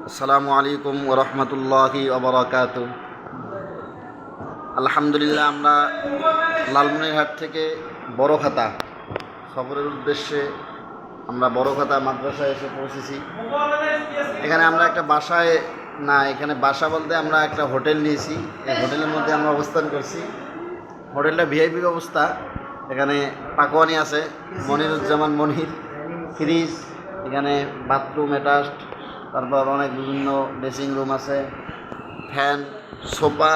আসসালামু আলাইকুম ওয়া রাহমাতুল্লাহি ওয়া বারাকাতুহু। আলহামদুলিল্লাহ, আমরা লালমনিরহাট থেকে বড়খাতা সফরের উদ্দেশ্যে আমরা বড়খাতা মাদ্রাসায় এসে পৌঁছেছি। এখানে আমরা একটা বাসায় এখানে বাসা বলতে আমরা একটা হোটেল নিয়েছি। এই হোটেলের মধ্যে আমরা অবস্থান করছি। হোটেলটা ভিআইপি অবস্থা। এখানে পাকওয়ানি আছে, মনিরুজ্জামান মনির, ফ্রিজ, এখানে বাথরুম অ্যাটাচড, তারপর অনেক বিভিন্ন ড্রেসিং রুম আছে, ফ্যান, সোফা,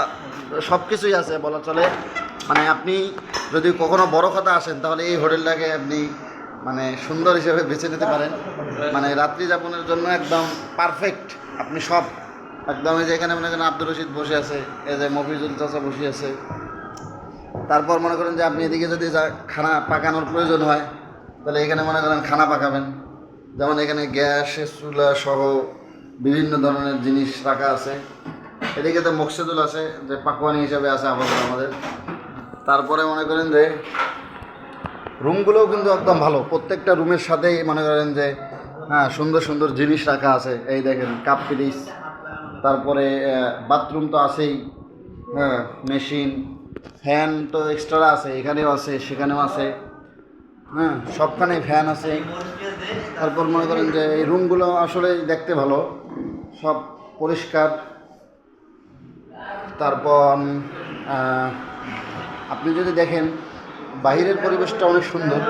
সব কিছুই আছে বলা চলে। মানে আপনি যদি কখনো বড়খাতা আসেন তাহলে এই হোটেলটাকে আপনি সুন্দর হিসেবে বেছে নিতে পারেন। রাত্রি যাপনের জন্য একদম পারফেক্ট। আপনি সব একদম, এই যে এখানে মনে করেন আব্দুর রশিদ বসে আছে, এই যে মফিজুল চাচা বসে আছে। তারপর মনে করেন যে আপনি এদিকে যদি খানা পাকানোর প্রয়োজন হয় তাহলে এখানে মনে করেন খানা পাকাবেন। যেমন এখানে গ্যাসের চুলা সহ বিভিন্ন ধরনের জিনিস রাখা আছে। এদিকে তো মকসেদুল আছে, যে পাকওয়ানি হিসাবে আছে আমাদের। তারপরে মনে করেন যে রুমগুলোও কিন্তু একদম ভালো। প্রত্যেকটা রুমের সাথেই মনে করেন যে সুন্দর সুন্দর জিনিস রাখা আছে। এই দেখেন কাপ পিরিচ, তারপরে বাথরুম তো আছেই, মেশিন, ফ্যান তো এক্সট্রা আছে, এখানেও আছে সেখানেও আছে, সবখানেই ফ্যান আছে। তারপর মনে করেন যে এই রুমগুলো আসলে দেখতে ভালো, সব পরিষ্কার। তারপর আপনি যদি দেখেন বাহিরের পরিবেশটা অনেক সুন্দর,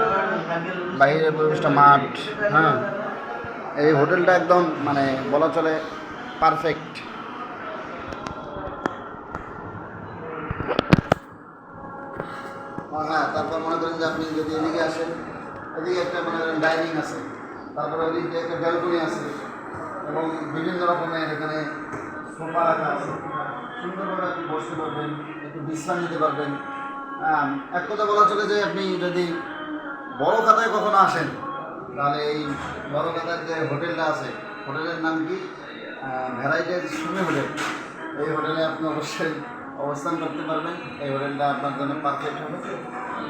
বাহিরের পরিবেশটা মাঠ। এই হোটেলটা একদম বলা চলে পারফেক্ট। তারপর মনে করেন যে আপনি যদি এদিকে আসেন, এদিকে একটা মনে করেন ডাইনিং আছে, তারপরে ওদিকে একটা ব্যালকনি আছে এবং বিভিন্ন রকমের এখানে সোফা রাখা আছে। সুন্দরভাবে আপনি বসতে পারবেন, একটু বিশ্রাম নিতে পারবেন। এক কথা বলা চলে যে আপনি যদি বড়খাতায় কখনো আসেন তাহলে এই বড়খাতার যে হোটেলটা আছে, হোটেলের নাম কি, ভ্যারাইটিজ সুমি হোটেল। এই হোটেলে আপনি অবশ্যই অবস্থান করতে পারবেন। এই হোটেলটা আপনার জন্য পারফেক্ট হবে।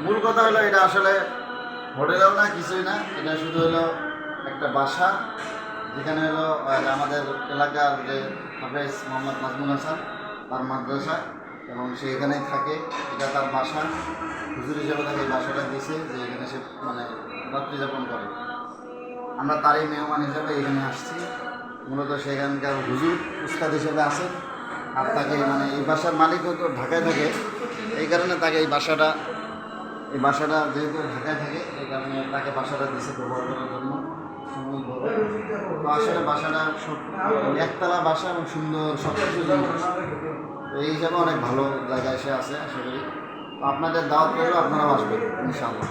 মূল কথা হলো এটা আসলে হোটেলও না, কিছুই না, এটা শুধু হলো একটা বাসা, যেখানে হলো আমাদের এলাকার যে হাফেজ মোহাম্মদ নাজমুল হাসান, তার মাদ্রাসা, এবং সে এখানেই থাকে। এটা তার বাসা। হুজুর হিসেবে তাকে এই বাসাটা দিয়েছে যে এখানে সে রাত্রি যাপন করে। আমরা তারই মেহমান হিসেবে এখানে আসছি। মূলত সেখানকার হুজুর উস্তাদ হিসেবে আছে। আর তাকে এই বাসার মালিকও তো ঢাকায় থাকে, এই কারণে তাকে এই বাসাটা যেহেতু ঢাকায় থাকে, এই কারণে তাকে বাসাটা দিয়েছে ব্যবহার করার জন্য। তো আসলে বাসাটা একতলা বাসা এবং সুন্দর, সব কিছু এই হিসাবে অনেক ভালো জায়গায় এসে আছে। আশা করি আপনাদের দাওয়াত করলেও আপনারাও আসবেন ইনশাআল্লাহ।